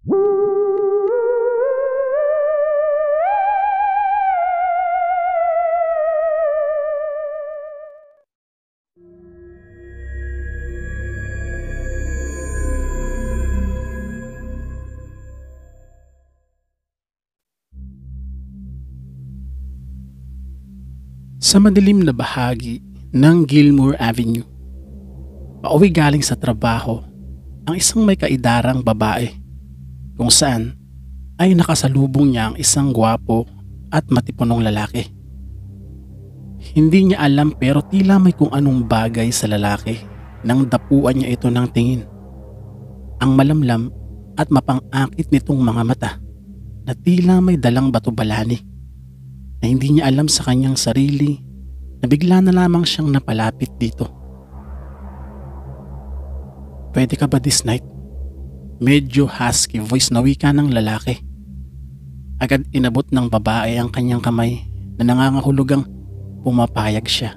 Sa madilim na bahagi ng Gilmore Avenue, pauwi galing sa trabaho ang isang may kaidarang babae kung saan ay nakasalubong niya ang isang gwapo at matipunong lalaki. Hindi niya alam pero tila may kung anong bagay sa lalaki nang dapuan niya ito ng tingin. Ang malamlam at mapang-akit nitong mga mata na tila may dalang bato-balani na hindi niya alam sa kanyang sarili na bigla na lamang siyang napalapit dito. "Pwede ka ba this night?" Medyo husky voice na wika ng lalaki. Agad inabot ng babae ang kanyang kamay na nangangahulugang pumapayag siya.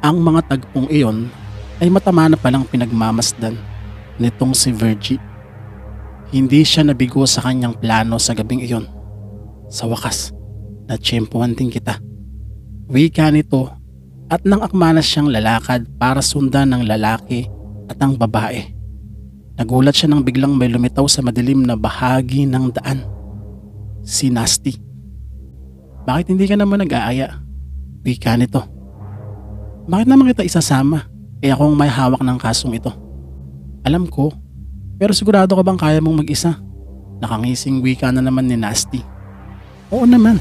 Ang mga tagpong iyon ay matama na palang pinagmamasdan nitong si Virgie. Hindi siya nabigo sa kanyang plano sa gabing iyon. "Sa wakas, natsyempohan din kita." Wika nito at nang akmanas siyang lalakad para sundan ng lalaki at ang babae. Nagulat siya nang biglang may lumitaw sa madilim na bahagi ng daan. Si Nasty. "Bakit hindi ka naman nag-aaya?" Wika nito. "Bakit naman kita isasama? Akong may hawak ng kasong ito." "Alam ko, pero sigurado ka bang kaya mong mag-isa?" Nakangising wika na naman ni Nasty. "Oo naman,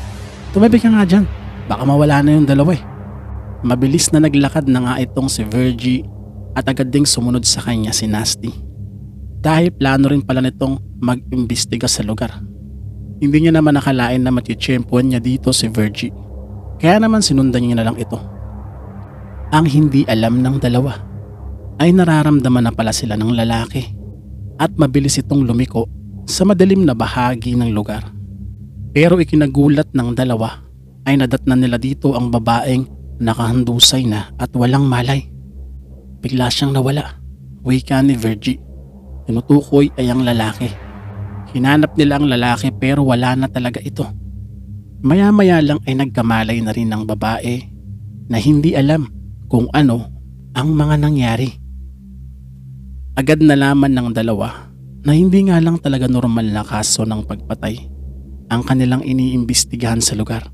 tumabi ka nga dyan. Baka mawala na yung dalawa eh." Mabilis na naglakad na nga itong si Virgie at agad ding sumunod sa kanya si Nasty. Dahil plano rin pala nitong mag-imbestiga sa lugar. Hindi niya naman nakalain na matitsyempuan niya dito si Virgie. Kaya naman sinundan niya na lang ito. Ang hindi alam ng dalawa ay nararamdaman na pala sila ng lalaki at mabilis itong lumiko sa madilim na bahagi ng lugar. Pero ikinagulat ng dalawa ay nadatnan nila dito ang babaeng nakahandusay na at walang malay. Bigla siyang nawala. Wika ni Virgie. Tinutukoy ay ang lalaki. Hinanap nila ang lalaki pero wala na talaga ito. Maya-maya lang ay nagkamalay na rin ang babae na hindi alam kung ano ang mga nangyari. Agad nalaman ng dalawa na hindi nga lang talaga normal na kaso ng pagpatay ang kanilang iniimbestigahan sa lugar.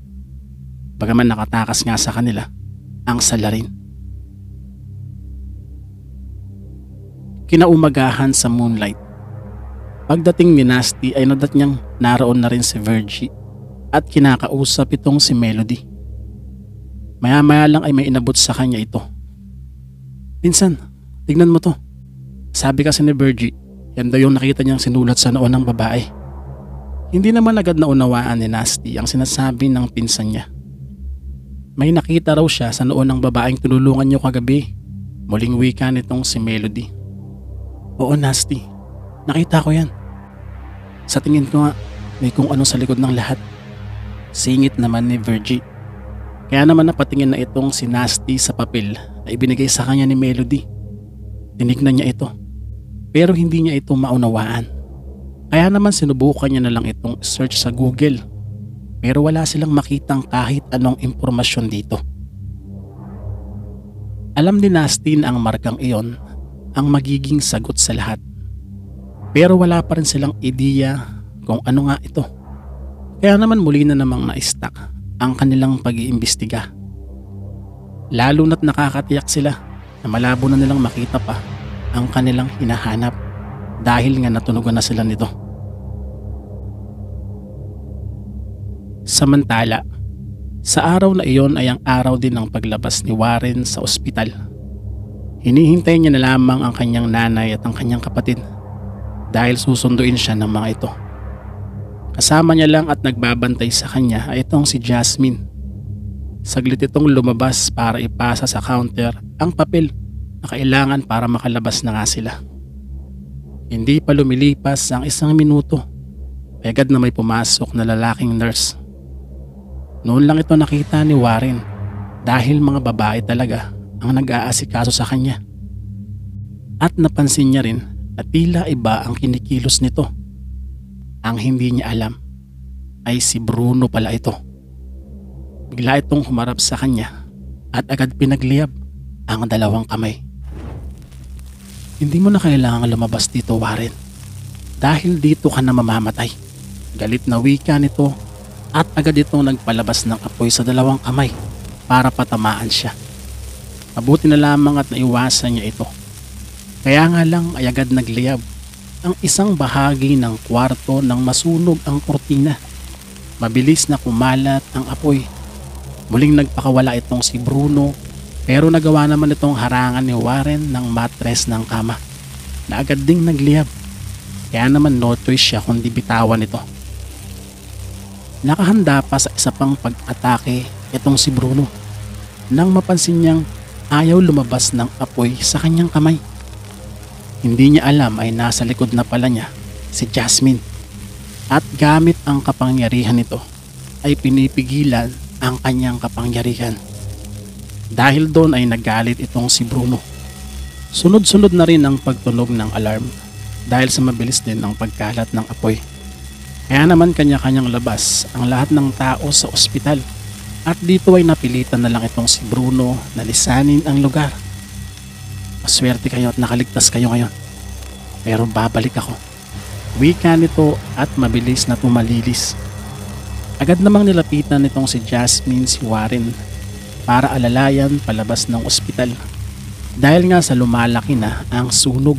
Bagaman nakatakas nga sa kanila ang salarin. Kinaumagahan sa moonlight. Pagdating ni Nasty ay nadat niyang naroon na rin si Virgie at kinakausap itong si Melody. Maya-maya lang ay may inabot sa kanya ito. "Pinsan, tignan mo to." Sabi kasi ni Virgie, yan daw yung nakita niyang sinulat sa noo ng babae. Hindi naman agad na unawaan ni Nasty ang sinasabi ng pinsan niya. May nakita raw siya sa noo ng babaeng tinulungan niyo kagabi. Muling wika nitong si Melody. "Oo Nasty, nakita ko yan. Sa tingin ko nga, may kung ano sa likod ng lahat." Singit naman ni Virgie. Kaya naman napatingin na itong si Nasty sa papel na ibinigay sa kanya ni Melody. Tinignan niya ito, pero hindi niya ito maunawaan. Kaya naman sinubukan niya na lang itong search sa Google. Pero wala silang makitang kahit anong impormasyon dito. Alam ni Nasty na ang markang iyon ang magiging sagot sa lahat. Pero wala pa rin silang ideya kung ano nga ito. Kaya naman muli na namang na-stuck ang kanilang pag-iimbestiga. Lalo na't nakakatiyak sila na malabo na nilang makita pa ang kanilang hinahanap dahil nga natunugan na sila nito. Samantala, sa araw na iyon ay ang araw din ng paglabas ni Warren sa ospital. Hinihintay niya na lamang ang kanyang nanay at ang kanyang kapatid dahil susunduin siya ng mga ito. Kasama niya lang at nagbabantay sa kanya ay itong si Jasmine. Saglit itong lumabas para ipasa sa counter ang papel na kailangan para makalabas na nga sila. Hindi pa lumilipas ang 1 minuto, agad na may pumasok na lalaking nurse. Noon lang ito nakita ni Warren dahil mga babae talaga ang nag-aasikaso sa kanya. At napansin niya rin na at tila iba ang kinikilos nito. Ang hindi niya alam ay si Bruno pala ito. Bigla itong humarap sa kanya at agad pinagliyab ang dalawang kamay. Hindi mo na kailangang lumabas dito, Warren. Dahil dito ka na mamamatay. Galit na wika nito at agad itong nagpalabas ng apoy sa dalawang kamay para patamaan siya. Mabuti na lamang at naiwasan niya ito. Kaya nga lang ay agad nagliyab ang isang bahagi ng kwarto nang masunog ang kurtina. Mabilis na kumalat ang apoy. Muling nagpakawala itong si Bruno pero nagawa naman itong harangan ni Warren ng matres ng kama na agad ding nagliyab. Kaya naman no choice siya kundi bitawan ito. Nakahanda pa sa isa pang pag-atake itong si Bruno nang mapansin niyang ayaw lumabas ng apoy sa kanyang kamay. Hindi niya alam ay nasa likod na pala niya si Jasmine at gamit ang kapangyarihan nito ay pinipigilan ang kanyang kapangyarihan. Dahil doon ay nagalit itong si Bruno. Sunod-sunod na rin ang pagtunog ng alarm dahil sa mabilis din ang pagkalat ng apoy. Kaya naman kanya-kanyang labas ang lahat ng tao sa ospital at dito ay napilitan na lang itong si Bruno na lisanin ang lugar. Maswerte kayo at nakaligtas kayo ngayon. Pero babalik ako. Wika nito at mabilis na tumalilis. Agad namang nilapitan nitong si Jasmine si Warren para alalayan palabas ng ospital. Dahil nga sa lumalaki na ang sunog,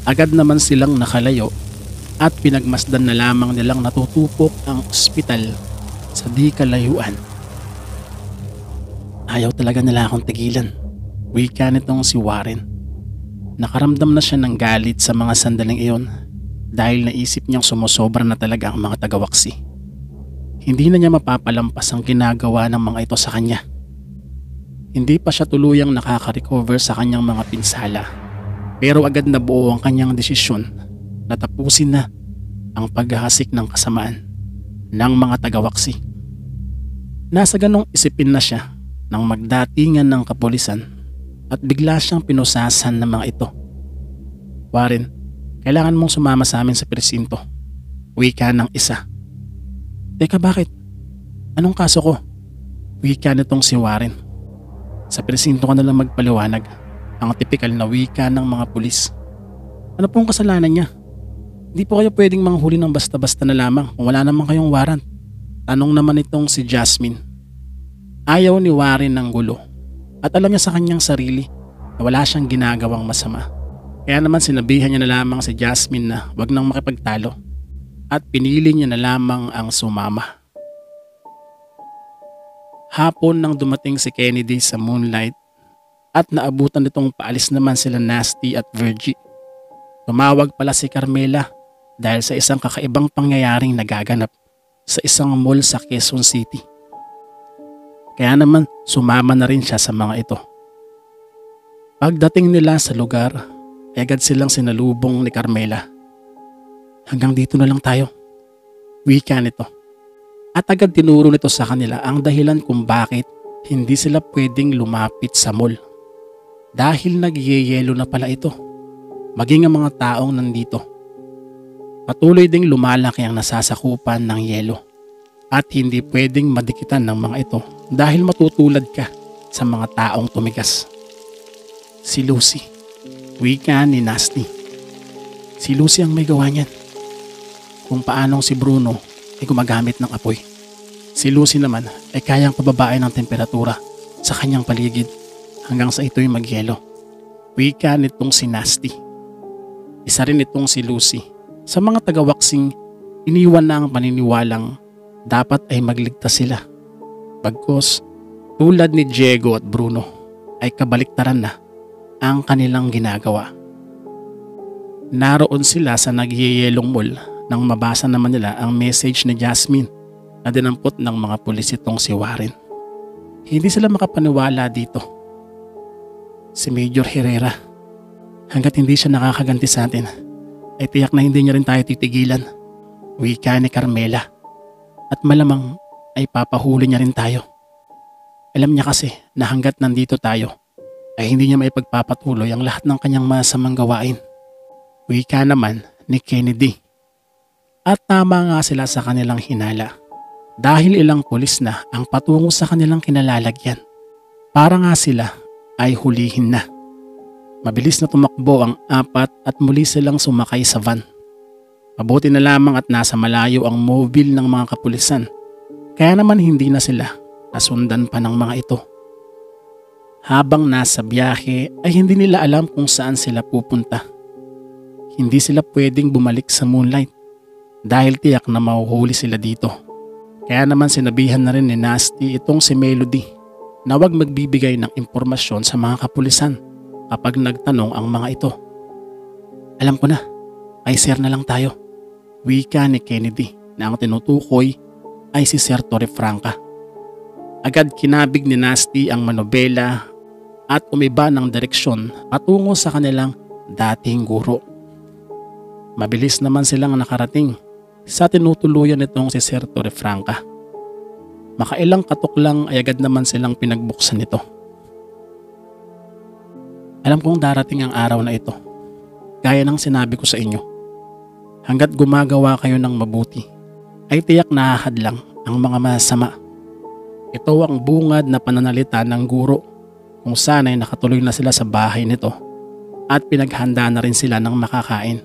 agad naman silang nakalayo at pinagmasdan na lamang nilang natutupok ang ospital sa di kalayuan. Ayaw talaga nila akong tigilan. Wika nitong si Warren. Nakaramdam na siya ng galit sa mga sandaling iyon dahil naisip niyang sumusobra na talaga ang mga tagawaksi. Hindi na niya mapapalampas ang ginagawa ng mga ito sa kanya. Hindi pa siya tuluyang nakaka-recover sa kanyang mga pinsala pero agad na buo ang kanyang desisyon na tapusin na ang paghahasik ng kasamaan ng mga tagawaksi. Nasa ganong isipin na siya nang magdatingan ng kapulisan at bigla siyang pinusasan ng mga ito. Warren, kailangan mong sumama sa amin sa presinto. Wika ng isa. Teka, bakit? Anong kaso ko? Wika nitong si Warren. Sa presinto ka nalang magpaliwanag. Ang tipikal na wika ng mga pulis. Ano pong kasalanan niya? Hindi po kayo pwedeng manghuli ng basta-basta na lamang kung wala naman kayong warrant. Tanong naman itong si Jasmine. Ayaw ni Warren ng gulo at alam niya sa kanyang sarili na wala siyang ginagawang masama. Kaya naman sinabihan niya na lamang si Jasmine na wag nang makipagtalo at pinili niya na lamang ang sumama. Hapon nang dumating si Kennedy sa Moonlight at naabutan nitong paalis naman sila Nasty at Virgie. Tumawag pala si Carmela dahil sa isang kakaibang pangyayaring nagaganap sa isang mall sa Quezon City. Kaya naman sumama na rin siya sa mga ito. Pagdating nila sa lugar, ay agad silang sinalubong ni Carmela. Hanggang dito na lang tayo. Wika nito. At agad tinuro nito sa kanila ang dahilan kung bakit hindi sila pwedeng lumapit sa mall. Dahil nagyeyelo na pala ito. Maging ang mga taong nandito. Patuloy ding lumalaki ang nasasakupan ng yelo. At hindi pwedeng madikitan ng mga ito dahil matutulad ka sa mga taong tumigas. Si Lucy. Wika ni Nasty. Si Lucy ang may gawa niyan. Kung paanong si Bruno ay gumagamit ng apoy. Si Lucy naman ay kayang pababain ng temperatura sa kanyang paligid hanggang sa ito'y magyelo. Wika nitong si Nasty. Isa rin itong si Lucy. Sa mga tagawaksing iniwan na ang paniniwalang dapat ay magligtas sila. Bagkus, tulad ni Diego at Bruno ay kabaliktaran na ang kanilang ginagawa. Naroon sila sa nagyeyelong mall nang mabasa naman nila ang message ni Jasmine na dinampot ng mga pulis itong si Warren. Hindi sila makapaniwala dito. Si Major Herrera, hanggat hindi siya nakakaganti sa atin, ay tiyak na hindi niya rin tayo titigilan. Wika ni Carmela. At malamang ay papahuli niya rin tayo. Alam niya kasi na hanggat nandito tayo, ay hindi niya maipagpapatuloy ang lahat ng kanyang masamang gawain. Wika naman ni Kennedy. At tama nga sila sa kanilang hinala dahil ilang pulis na ang patungo sa kanilang kinalalagyan. Para nga sila ay hulihin na. Mabilis na tumakbo ang apat at muli silang sumakay sa van. Mabuti na lamang at nasa malayo ang mobile ng mga kapulisan, kaya naman hindi na sila nasundan pa ng mga ito. Habang nasa biyahe ay hindi nila alam kung saan sila pupunta. Hindi sila pwedeng bumalik sa Moonlight dahil tiyak na mahuhuli sila dito. Kaya naman sinabihan na rin ni Nasty itong si Melody na huwag magbibigay ng impormasyon sa mga kapulisan kapag nagtanong ang mga ito. Alam ko na, kay Sir na lang tayo. Wika ni Kennedy na ang tinutukoy ay si Sir Torrefranca. Agad kinabig ni Nasty ang manobela at umiba ng direksyon patungo sa kanilang dating guro. Mabilis naman silang nakarating sa tinutuluyan nitong si Sir Torrefranca. Makailang katok lang ay agad naman silang pinagbuksan nito. Alam kong darating ang araw na ito. Gaya ng sinabi ko sa inyo. Hanggat gumagawa kayo ng mabuti, ay tiyak nahahadlang ang mga masama. Ito ang bungad na pananalita ng guro kung sana'y nakatuloy na sila sa bahay nito at pinaghanda na rin sila ng makakain.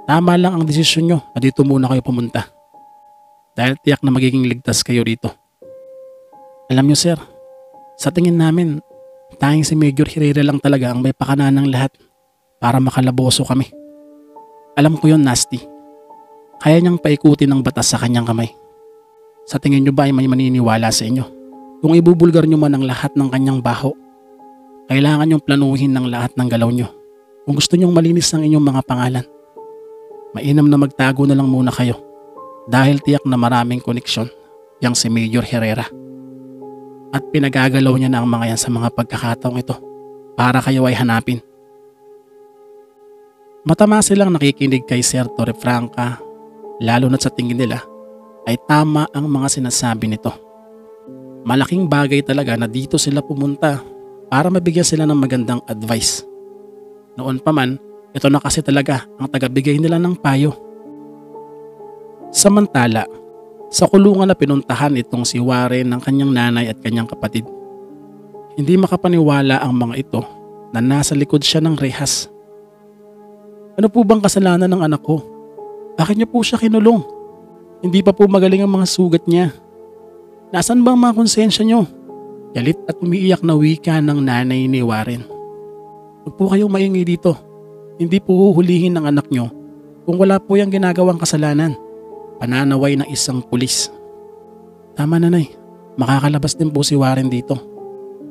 Tama lang ang desisyon nyo na dito muna kayo pumunta dahil tiyak na magiging ligtas kayo rito. Alam nyo sir, sa tingin namin, tanging si Major Herrera lang talaga ang may pakana ng lahat para makalaboso kami. Alam ko yon Nasty. Kaya niyang paikutin ng batas sa kanyang kamay. Sa tingin nyo ba ay may maniniwala sa inyo? Kung ibubulgar nyo man ang lahat ng kanyang baho, kailangan nyong planuhin ng lahat ng galaw nyo. Kung gusto nyong malinis ang inyong mga pangalan, mainam na magtago na lang muna kayo dahil tiyak na maraming koneksyon yang si Major Herrera. At pinagagalaw niya na ang mga yan sa mga pagkakataong ito para kayo ay hanapin. Matama silang nakikinig kay Sir Torrefranca, lalo na sa tingin nila ay tama ang mga sinasabi nito. Malaking bagay talaga na dito sila pumunta para mabigyan sila ng magandang advice. Noon pa man, ito na kasi talaga ang tagabigay nila ng payo. Samantala, sa kulungan na pinuntahan itong si Warren ng kanyang nanay at kanyang kapatid, hindi makapaniwala ang mga ito na nasa likod siya ng rehas. Ano po bang kasalanan ng anak ko? Bakit niyo po siya kinulong? Hindi pa po magaling ang mga sugat niya. Nasaan ba ang mga konsensya niyo? Galit at umiiyak na wika ng nanay ni Warren. Huwag po kayong maingay dito. Hindi po huhulihin ng anak niyo kung wala po yung ginagawang kasalanan. Pananaway ng isang pulis. Tama nanay, makakalabas din po si Warren dito.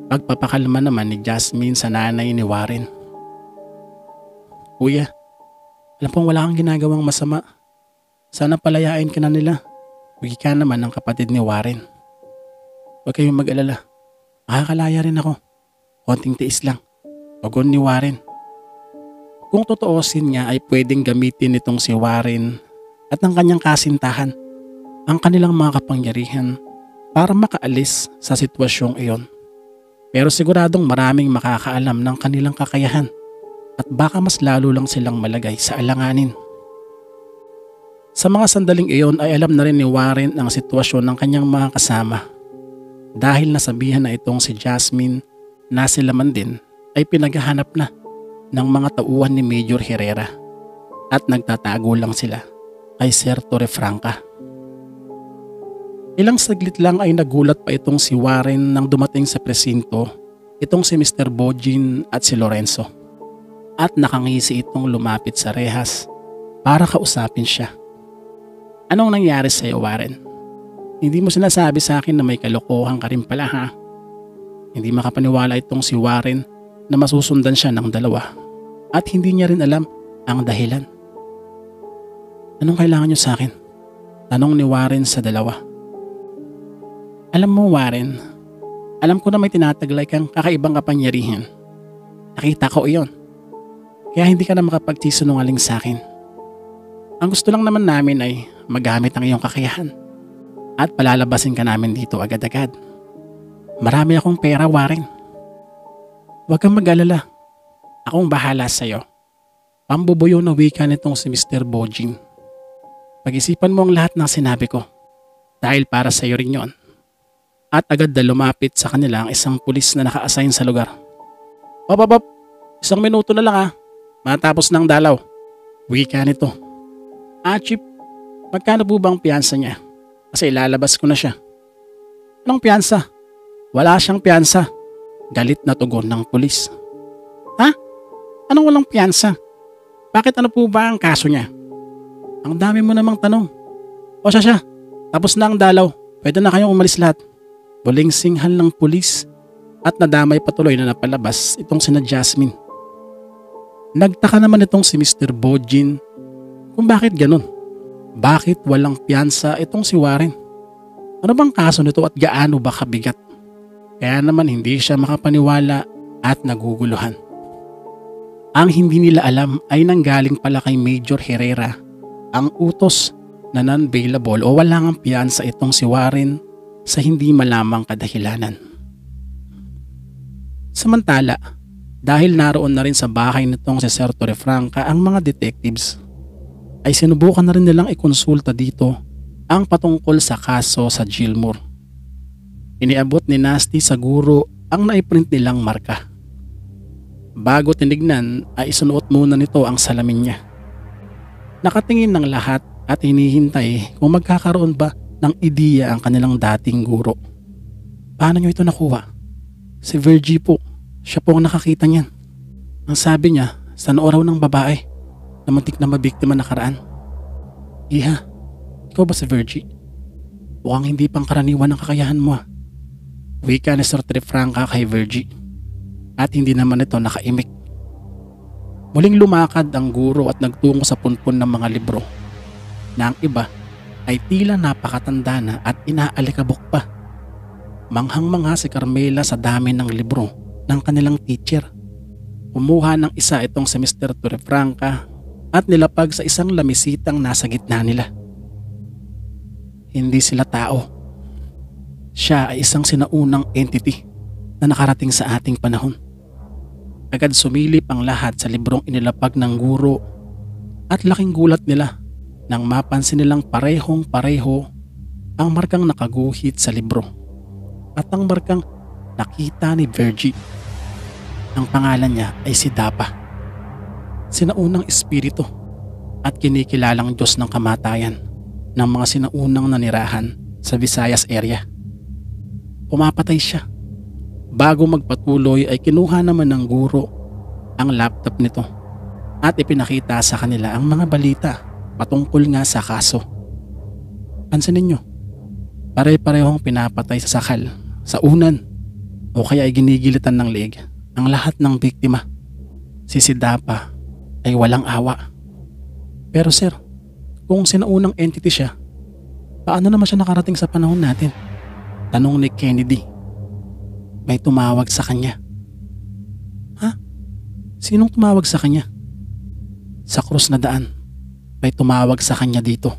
Pagpapakalma naman ni Jasmine sa nanay ni Warren. Kuya, alam pong wala kang ginagawang masama. Sana palayain ka na nila. Wika naman ng kapatid ni Warren. Huwag kayong mag-alala. Makakalaya rin ako. Konting tiis lang. Tugon ni Warren. Kung totoosin nga ay pwedeng gamitin nitong si Warren at ang kanyang kasintahan ang kanilang mga kapangyarihan para makaalis sa sitwasyong iyon. Pero siguradong maraming makakaalam ng kanilang kakayahan at baka mas lalo lang silang malagay sa alanganin. Sa mga sandaling iyon ay alam na rin ni Warren ang sitwasyon ng kanyang mga kasama dahil nasabihan na itong si Jasmine na sila man din ay pinaghahanap na ng mga tauhan ni Major Herrera at nagtatago lang sila kay Sir Torrefranca. Ilang saglit lang ay nagulat pa itong si Warren nang dumating sa presinto itong si Mr. Bojin at si Lorenzo. At nakangisi itong lumapit sa rehas para kausapin siya. Anong nangyari sa iyo, Warren? Hindi mo sinasabi sa akin na may kalokohan ka rin pala ha? Hindi makapaniwala itong si Warren na masusundan siya ng dalawa at hindi niya rin alam ang dahilan. Anong kailangan niyo sa akin? Tanong ni Warren sa dalawa. Alam mo Warren, alam ko na may tinataglay kang kakaibang kapangyarihan. Nakita ko iyon. Kaya hindi ka na makapagsisinungaling sa akin. Ang gusto lang naman namin ay magamit ang iyong kakayahan at palalabasin ka namin dito agad-agad. Marami akong pera, Warren. Huwag kang mag-alala. Akong bahala sa iyo. Pambubuyo na wika nitong si Mr. Bojin. Pag-isipan mo ang lahat ng sinabi ko dahil para sa iyo rin yon. At agad na lumapit sa kanila ang isang pulis na naka-assign sa lugar. Op, isang minuto na lang matapos ng dalaw. Wika nito. Chief, magkano po bang piyansa niya? Kasi ilalabas ko na siya. Anong piyansa? Wala siyang piyansa. Galit na tugon ng pulis. Ha? Anong walang piyansa? Bakit ano po ba ang kaso niya? Ang dami mo namang tanong. O siya, tapos na ang dalaw. Pwede na kayong umalis lahat. Buling singhal ng pulis at nadamay patuloy na napalabas itong sina Jasmine. Nagtaka naman itong si Mr. Bojin kung bakit ganun. Bakit walang piyansa itong si Warren? Ano bang kaso nito at gaano ba kabigat? Kaya naman hindi siya makapaniwala at naguguluhan. Ang hindi nila alam ay nanggaling pala kay Major Herrera ang utos na non-bailable o wala ngang piyansa itong si Warren sa hindi malamang kadahilanan. Samantala, dahil naroon na rin sa bahay nitong si Sir Torrefranca ang mga detectives, ay sinubukan na rin nilang ikonsulta dito ang patungkol sa kaso sa Gilmore. Iniabot ni Nasty sa guro ang naiprint nilang marka. Bago tinignan ay isunuot muna nito ang salamin niya. Nakatingin ng lahat at hinihintay kung magkakaroon ba ng ideya ang kanilang dating guro. Paano nyo ito nakuha? Si Virgie po, siya po ang nakakita niyan. Ang sabi niya, sa noo raw ng babae na muntik na mabiktima nakaraan. Iha, ikaw ba si Virgie? Mukhang hindi pang karaniwan ang kakayahan mo. Wika ni Sir Torrefranca kay Virgie. At hindi naman ito nakaimik. Muling lumakad ang guro at nagtungo sa punpun ng mga libro na ang iba ay tila napakatanda na at inaalikabok pa. Manghang-mangha si Carmela sa dami ng libro ng kanilang teacher. Kumuha ng isa itong si Mr. Torrefranca at nilapag sa isang lamisitang nasa gitna nila. Hindi sila tao. Siya ay isang sinaunang entity na nakarating sa ating panahon. Agad sumilip ang lahat sa librong inilapag ng guro at laking gulat nila nang mapansin nilang parehong-pareho ang markang nakaguhit sa libro at ang markang nakita ni Virgie. Ang pangalan niya ay si Dapa, sinaunang espiritu at kinikilalang Diyos ng kamatayan ng mga sinaunang nanirahan sa Visayas area. Pumapatay siya. Bago magpatuloy ay kinuha naman ng guro ang laptop nito at ipinakita sa kanila ang mga balita patungkol nga sa kaso. Pansinin nyo, pare-parehong pinapatay sa sakal, sa unan o kaya ay ginigilitan ng leeg ang lahat ng biktima. Si Dapa ay walang awa. Pero sir, kung sinaunang entity siya, paano naman siya nakarating sa panahon natin? Tanong ni Kennedy. May tumawag sa kanya. Ha? Sinong tumawag sa kanya? Sa krus na daan. May tumawag sa kanya dito.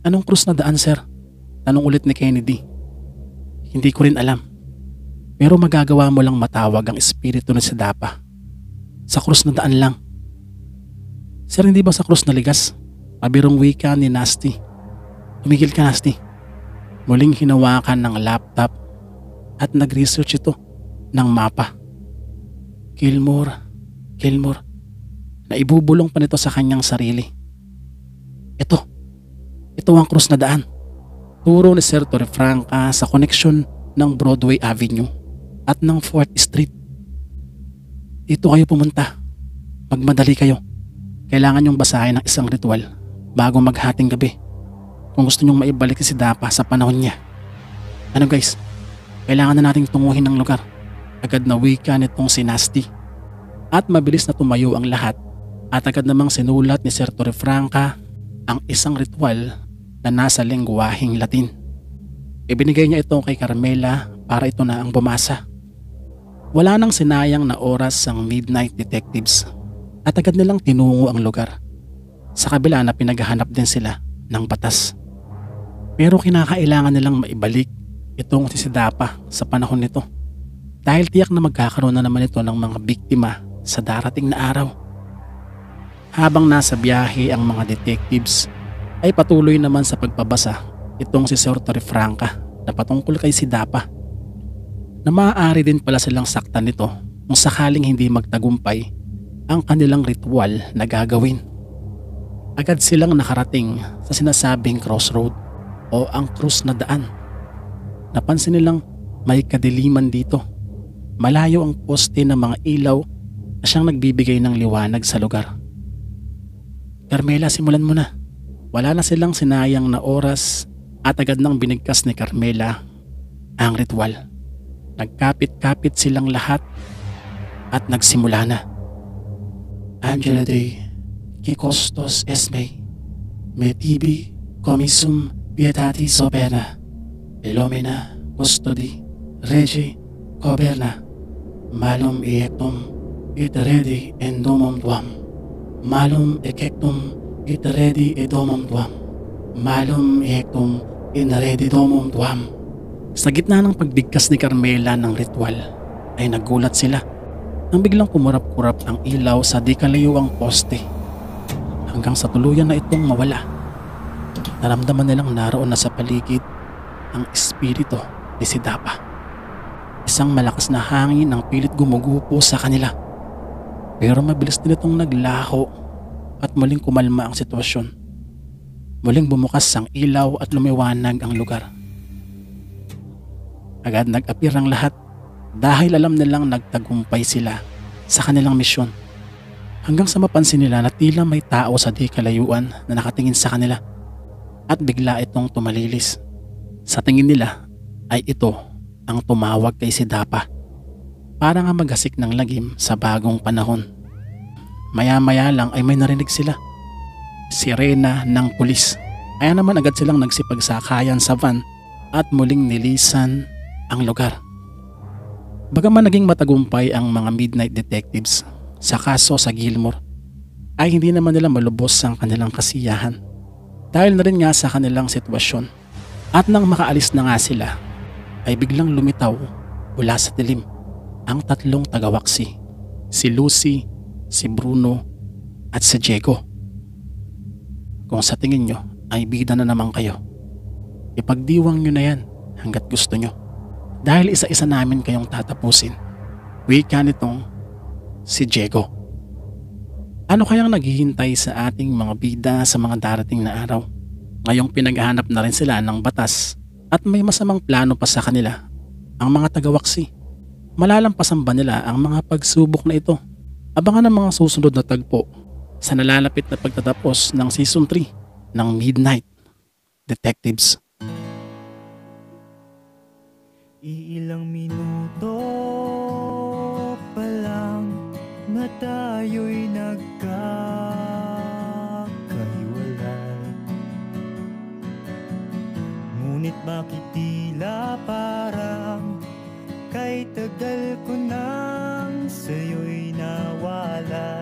Anong krus na daan, sir? Tanong ulit ni Kennedy. Hindi ko rin alam. Pero magagawa mo lang matawag ang espiritu na si Dapa. Sa krus na daan lang. Sir, hindi ba sa krus na ligas? Pabirong wika ni Nasty. Tumigil ka, Nasty. Muling hinawakan ng laptop at nag-research ito ng mapa. Gilmore. Naibubulong pa nito sa kanyang sarili. Ito ang krus na daan. Turo ni Sir Torrefranca sa koneksyon ng Broadway Avenue at ng 4th Street. Dito kayo pumunta. Magmadali kayo. Kailangan nyong basahin ng isang ritual bago maghating gabi kung gusto nyong maibalik si Dapa sa panahon niya. Ano guys? Kailangan na nating tunguhin ng lugar. Agad na wika nitong si Nasty. At mabilis na tumayo ang lahat at agad namang sinulat ni Sir Torrefranca ang isang ritual na nasa lengguwaheng Latin. Ibinigay niya ito kay Carmela para ito na ang bumasa. Wala nang sinayang na oras ang midnight detectives at agad nilang tinungo ang lugar. Sa kabila na pinaghahanap din sila ng batas. Pero kinakailangan nilang maibalik itong si Dapa sa panahon nito dahil tiyak na magkakaroon na naman ito ng mga biktima sa darating na araw. Habang nasa biyahe ang mga detectives, ay patuloy naman sa pagpabasa itong si Sir Torrefranca na patungkol kay Sidapa, na maaari din pala silang saktan nito kung sakaling hindi magtagumpay ang kanilang ritual na gagawin. Agad silang nakarating sa sinasabing crossroad o ang krus na daan. Napansin nilang may kadiliman dito. Malayo ang poste ng mga ilaw na siyang nagbibigay ng liwanag sa lugar. Carmela, simulan mo na. Wala na silang sinayang na oras at agad nang binigkas ni Carmela ang ritual. Nagkapit-kapit silang lahat at nagsimula na. Angela Dei, Kikostos Esme, Me Tibi, Comisum Pietatis Opera, Elomena, Custodi, Regi, Coberna, Malum Iectum, Iteredi Endomum Tuam, Malum Ecectum, Iteredi Edomum Tuam, Malum Iectum, Inaredi Domum Tuam. Sa gitna ng pagbigkas ni Carmela ng ritual ay nagulat sila nang biglang kumurap-kurap ang ilaw sa di kalayuang poste hanggang sa tuluyan na itong mawala. Naramdaman nilang naroon na sa paligid ang espiritu ni Sidapa. Isang malakas na hangin ang pilit gumugupo sa kanila, pero mabilis din itong naglaho at muling kumalma ang sitwasyon. Muling bumukas ang ilaw at lumiwanag ang lugar. Agad nag-appear ang lahat dahil alam nilang nagtagumpay sila sa kanilang misyon. Hanggang sa mapansin nila na tila may tao sa di kalayuan na nakatingin sa kanila at bigla itong tumalilis. Sa tingin nila ay ito ang tumawag kay Sidapa para nga maghasik ng lagim sa bagong panahon. Maya-maya lang ay may narinig sila. Sirena ng pulis. Kaya naman agad silang nagsipagsakayan sa van at muling nilisan ang lugar. Bagaman naging matagumpay ang mga midnight detectives sa kaso sa Gilmore, ay hindi naman nila malubos ang kanilang kasiyahan dahil na rin nga sa kanilang sitwasyon. At nang makaalis na nga sila ay biglang lumitaw mula sa dilim ang tatlong tagawaksi, si Lucy, si Bruno at si Diego. Kung sa tingin nyo ay bida na naman kayo, ipagdiwang nyo na yan hanggat gusto nyo. Dahil isa-isa namin kayong tatapusin. Wika nitong si Diego. Ano kayang naghihintay sa ating mga bida sa mga darating na araw? Ngayong pinaghahanap na rin sila ng batas at may masamang plano pa sa kanila ang mga tagawaksi. Malalampasan ba nila ang mga pagsubok na ito? Abangan ang mga susunod na tagpo sa nalalapit na pagtatapos ng Season 3 ng Midnight Detectives. Iilang minuto pa lang na tayo'y nagkakahiwalay. Ngunit bakit tila parang kay tagal ko nang sa'yo'y nawala.